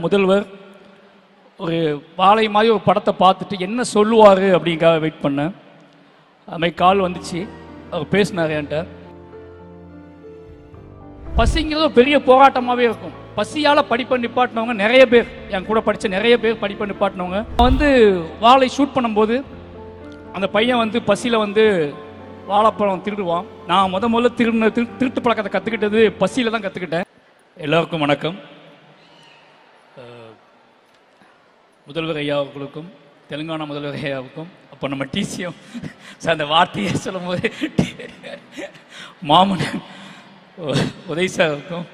முதல்வர் ஒரு வாழை மாதிரி ஒரு படத்தை பார்த்துட்டு என்ன சொல்லுவார் அப்படிங்காக வெயிட் பண்ணேன். அதுமாதிரி கால் வந்துச்சு, அவர் பேசினார் என்கிட்ட. பசிங்கிறது ஒரு பெரிய போராட்டமாகவே இருக்கும். பசியால் படிப்பை நிப்பாட்டினவங்க நிறைய பேர், என் கூட படித்த நிறைய பேர் படிப்பை நிப்பாட்டினவங்க. வாழை ஷூட் பண்ணும்போது அந்த பையன் பசியில் வாழைப்பழம் திருடுவான். நான் முதல்ல திருட்டு பழக்கத்தை கற்றுக்கிட்டது பசியில் தான் கற்றுக்கிட்டேன். எல்லோருக்கும் வணக்கம். முதல்வர் ஐயா அவர்களுக்கும் தெலுங்கானா முதல்வர் ஐயாவுக்கும், அப்போ நம்ம டிசிஎம் அந்த வார்த்தையை சொல்லும் போது மாமன் உதய் சாருக்கும்,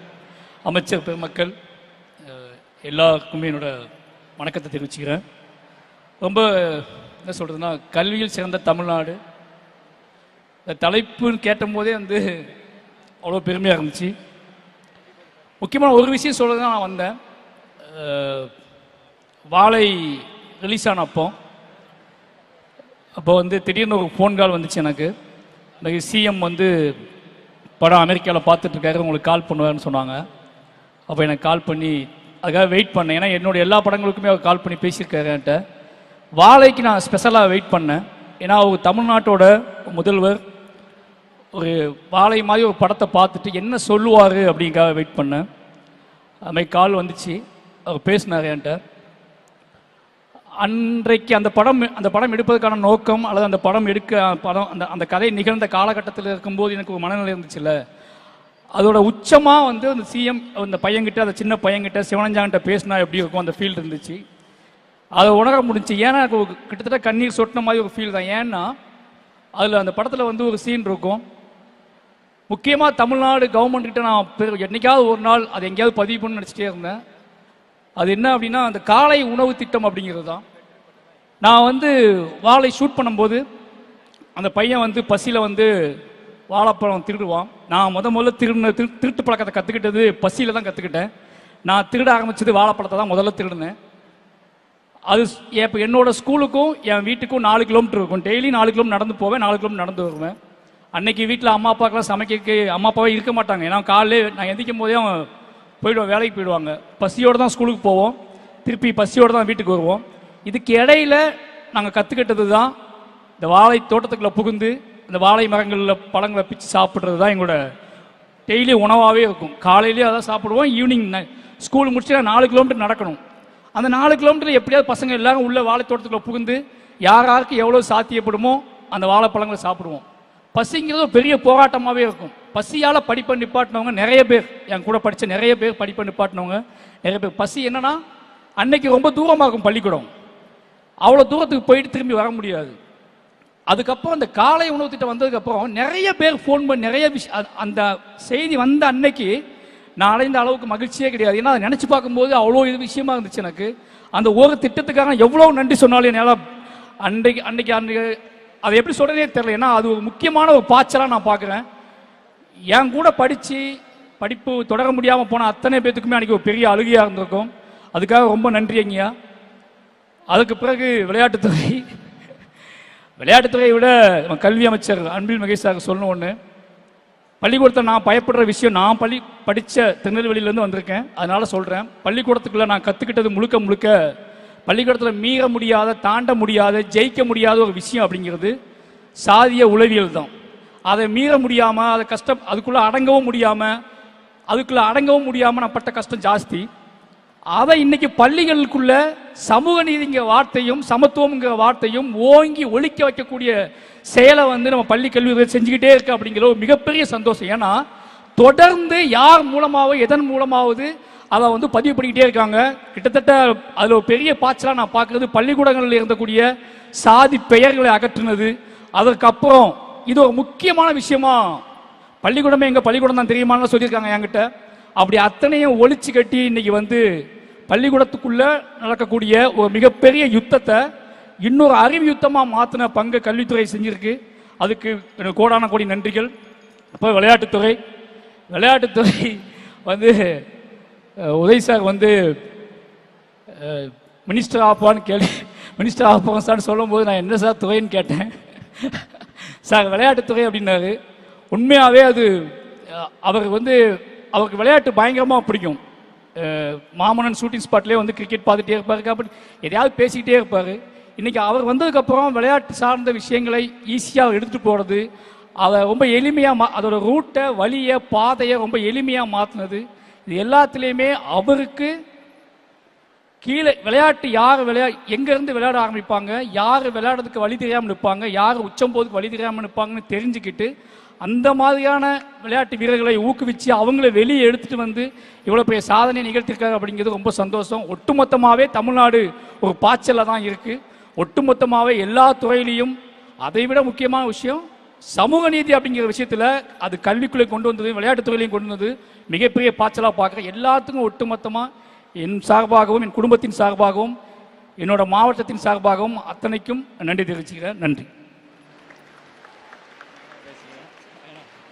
அமைச்சர் பெருமக்கள் எல்லாருக்குமே என்னோட வணக்கத்தை தெரிவிச்சுக்கிறேன். ரொம்ப என்ன சொல்கிறதுனா, கல்வியில் சிறந்த தமிழ்நாடு இந்த தலைப்புன்னு கேட்டபோதே அவ்வளோ பெருமையாக இருந்துச்சு. முக்கியமான ஒரு விஷயம் சொல்கிறது தான் நான் வந்தேன். வாழை ரிலீஸ் ஆன அப்போ திடீர்னு ஒரு ஃபோன் கால் வந்துச்சு எனக்கு. இந்த சிஎம் படம் அமெரிக்காவில் பார்த்துட்ருக்காரு, உங்களுக்கு கால் பண்ணுவார்னு சொன்னாங்க. அப்போ எனக்கு கால் பண்ணி அதுக்காக வெயிட் பண்ணேன். ஏன்னா என்னோடய எல்லா படங்களுக்குமே அவர் கால் பண்ணி பேசியிருக்காரு என்கிட்ட. வாழைக்கு நான் ஸ்பெஷலாக வெயிட் பண்ணேன். ஏன்னா அவர் தமிழ்நாட்டோட முதல்வர் ஒரு வாழை மாதிரி ஒரு படத்தை பார்த்துட்டு என்ன சொல்லுவார் அப்படிங்காக வெயிட் பண்ணேன். அதுமாதிரி கால் வந்துச்சு, அவர் பேசினார் என்கிட்ட. அன்றைக்கு அந்த படம் எடுப்பதற்கான நோக்கம் அல்லது அந்த படம் அந்த கதை நிகழ்ந்த காலகட்டத்தில் இருக்கும்போது எனக்கு ஒரு மனநிலை இருந்துச்சுல்ல, அதோட உச்சமாக அந்த சிஎம் அந்த பையன்கிட்ட, அந்த சின்ன பையன்கிட்ட சிவனஞ்சாங்கிட்ட பேசினா எப்படி இருக்கும் அந்த ஃபீல் இருந்துச்சு. அதை உணர முடிஞ்சு. ஏன்னா எனக்கு கிட்டத்தட்ட கண்ணீர் சொட்டின மாதிரி ஒரு ஃபீல் தான். ஏன்னா அதில் அந்த படத்தில் ஒரு சீன் இருக்கும். முக்கியமாக தமிழ்நாடு கவர்மெண்ட்கிட்ட நான் என்னைக்காவது ஒரு நாள் அதை எங்கேயாவது பதிவு பண்ணி நினச்சிட்டே இருந்தேன். அது என்ன அப்படின்னா, அந்த காலை உணவு திட்டம் அப்படிங்கிறது தான். நான் வாழை ஷூட் பண்ணும்போது அந்த பையன் பசியில் வாழைப்பழம் திருடுவான். நான் முதல்ல திருட்டு பழக்கத்தை கற்றுக்கிட்டது பசியில் தான் கற்றுக்கிட்டேன். நான் திருட ஆரம்பித்தது வாழைப்பழத்தை தான் முதல்ல திருடினேன். அது இப்போ என்னோடய ஸ்கூலுக்கும் என் வீட்டுக்கும் 4 கிலோமீட்டர் இருக்கும். டெய்லி 4 கிலோமீட்டர் நடந்து போவேன், 4 கிலோமீட்டர் நடந்து வருவேன். அன்னைக்கு வீட்டில் அம்மா அப்பாக்கெல்லாம் சமைக்க அம்மா அப்பாவே இருக்க மாட்டாங்க. ஏன்னா காலையில் நான் எந்திக்கும் போதே அவன் போயிடுவோம், வேலைக்கு போயிடுவாங்க. பசியோடு தான் ஸ்கூலுக்கு போவோம், திருப்பி பசியோடு தான் வீட்டுக்கு வருவோம். இதுக்கு இடையில நாங்கள் கற்றுக்கிட்டது தான் இந்த வாழை தோட்டத்துக்குள்ளே புகுந்து இந்த வாழை மரங்களில் பழங்களை பிச்சு சாப்பிட்றது தான் எங்களோட டெய்லி உணவாகவே இருக்கும். காலையிலேயே அதான் சாப்பிடுவோம். ஈவினிங் ஸ்கூல் முடிச்சு 4 கிலோமீட்டர் நடக்கணும். அந்த 4 கிலோமீட்டர் எப்படியாவது பசங்க எல்லாரும் உள்ள வாழை தோட்டத்துக்குள்ளே புகுந்து யாருக்கு எவ்வளோ சாத்தியப்படுமோ அந்த வாழைப்பழங்களை சாப்பிடுவோம். பசிங்கிறது ஒரு பெரிய போராட்டமாகவே இருக்கும். பசியால் படிப்பை நிப்பாட்டினவங்க நிறைய பேர், என் கூட படித்த நிறைய பேர் படிப்பை நிப்பாட்டினவங்க நிறைய பேர். பசி என்னன்னா, அன்னைக்கு ரொம்ப தூரமாக இருக்கும் பள்ளிக்கூடம், அவ்வளோ தூரத்துக்கு போயிட்டு திரும்பி வர முடியாது. அதுக்கப்புறம் அந்த காலை உணவு திட்டம் வந்ததுக்கப்புறம் நிறைய பேர் ஃபோன் பண்ணி நிறைய அந்த செய்தி வந்த அன்னைக்கு நான் அடைந்த அளவுக்கு மகிழ்ச்சியே கிடையாது. ஏன்னா அதை நினச்சி பார்க்கும்போது அவ்வளோ இது விஷயமா இருந்துச்சு எனக்கு. அந்த ஒரு திட்டத்துக்காக எவ்வளோ நன்றி சொன்னாலும் என்னால் அன்னைக்கு அதை எப்படி சொல்கிறதே தெரியல. ஏன்னா அது ஒரு முக்கியமான ஒரு பாய்ச்சலாக நான் பார்க்குறேன். என் கூட படிப்பு தொடர முடியாமல் போன அத்தனை பேத்துக்குமே அன்றைக்கி ஒரு பெரிய அழுகையாக இருந்திருக்கும். அதுக்காக ரொம்ப நன்றி ஐயா. அதுக்கு பிறகு விளையாட்டுத்துறையை விட கல்வி அமைச்சர் அன்பில் மகேஷ் சார் சொல்லணும் ஒன்று. பள்ளிக்கூடத்தில் நான் பயப்படுற விஷயம், நான் படித்த திருநெல்வேலியிலேருந்து வந்திருக்கேன், அதனால் சொல்கிறேன். பள்ளிக்கூடத்துக்குள்ளே நான் கற்றுக்கிட்டது முழுக்க பள்ளிக்கூடத்தில் மீற முடியாத, தாண்ட முடியாத, ஜெயிக்க முடியாத ஒரு விஷயம் அப்படிங்கிறது சாதிய உளவியல் தான். அதை மீற முடியாமல், அதை அதுக்குள்ளே அடங்கவும் முடியாமல் நான் பட்ட கஷ்டம் ஜாஸ்தி. அதை இன்னைக்கு பள்ளிகளுக்குள்ள சமூக நீதிங்கிற வார்த்தையும் சமத்துவம்ங்கிற வார்த்தையும் ஓங்கி ஒழிக்க வைக்கக்கூடிய செயலை நம்ம பள்ளி கல்வி செஞ்சுக்கிட்டே இருக்கு அப்படிங்கிற ஒரு மிகப்பெரிய சந்தோஷம். ஏன்னா தொடர்ந்து யார் மூலமாவது எதன் மூலமாவது அதை பதிவு பண்ணிக்கிட்டே இருக்காங்க. கிட்டத்தட்ட அதில் ஒரு பெரிய பாய்ச்சலாக நான் பார்க்குறது பள்ளிக்கூடங்களில் இருந்தக்கூடிய சாதி பெயர்களை அகற்றுனது. அதற்கப்புறம் இது ஒரு முக்கியமான விஷயமா, பள்ளிக்கூடமே எங்கள் பள்ளிக்கூடம் தான் தெரியுமான்னு சொல்லியிருக்காங்க என்கிட்ட. அப்படி அத்தனையும் ஒழிச்சு கட்டி இன்னைக்கு பள்ளிக்கூடத்துக்குள்ள நடக்கக்கூடிய ஒரு மிகப்பெரிய யுத்தத்தை இன்னொரு அறிவு யுத்தமாக மாற்றின பங்கு கல்வித்துறை செஞ்சிருக்கு. அதுக்கு எனக்கு கோடான கோடி நன்றிகள். இப்போ விளையாட்டுத்துறை உதய் சார் மினிஸ்டர் ஆப்பான்னு சார் சொல்லும்போது நான் என்ன சார் துறைன்னு கேட்டேன். சார் விளையாட்டுத்துறை அப்படின்னாரு. உண்மையாகவே அது அவர் அவருக்கு விளையாட்டு பயங்கரமாக பிடிக்கும். மாமன்னன் ஷூட்டிங் ஸ்பாட்லேயே வந்து கிரிக்கெட் பார்த்துட்டே இருப்பார், கபடி எதையாவது பேசிக்கிட்டே இருப்பார். இன்றைக்கி அவர் வந்ததுக்கப்புறம் விளையாட்டு சார்ந்த விஷயங்களை ஈஸியாக எடுத்துகிட்டு போகிறது, அதை ரொம்ப எளிமையாக அதோட ரூட்டை, வழியை, பாதையை ரொம்ப எளிமையாக மாற்றினது, இது எல்லாத்துலேயுமே அவருக்கு கீழே விளையாட்டு யார் எங்கேருந்து விளையாட ஆரம்பிப்பாங்க, யார் விளையாடுறதுக்கு வழி தெரியாமல் நிற்பாங்க, யார் உச்சம் போதுக்கு வழி தெரியாமல் நிற்பாங்கன்னு தெரிஞ்சுக்கிட்டு அந்த மாதிரியான விளையாட்டு வீரர்களை ஊக்குவிச்சு அவங்கள வெளியே எடுத்துகிட்டு வந்து இவ்வளோ பெரிய சாதனை நிகழ்த்திருக்காரு அப்படிங்கிறது ரொம்ப சந்தோஷம். ஒட்டுமொத்தமாகவே தமிழ்நாடு ஒரு பாய்ச்சலில் தான் இருக்குது. ஒட்டுமொத்தமாகவே எல்லா துறையிலையும் அதை விட முக்கியமான விஷயம் சமூக நீதி அப்படிங்கிற விஷயத்தில் அது கல்விக்குள்ளே கொண்டு வந்தது, விளையாட்டுத்துறையிலையும் கொண்டு வந்தது மிகப்பெரிய பாய்ச்சலாக பார்க்குறேன். எல்லாத்துக்கும் ஒட்டுமொத்தமாக என் சார்பாகவும் என் குடும்பத்தின் சார்பாகவும் என்னோட மாவட்டத்தின் சார்பாகவும் அத்தனைக்கும் நன்றி தெரிவிச்சுக்கிறேன். நன்றி.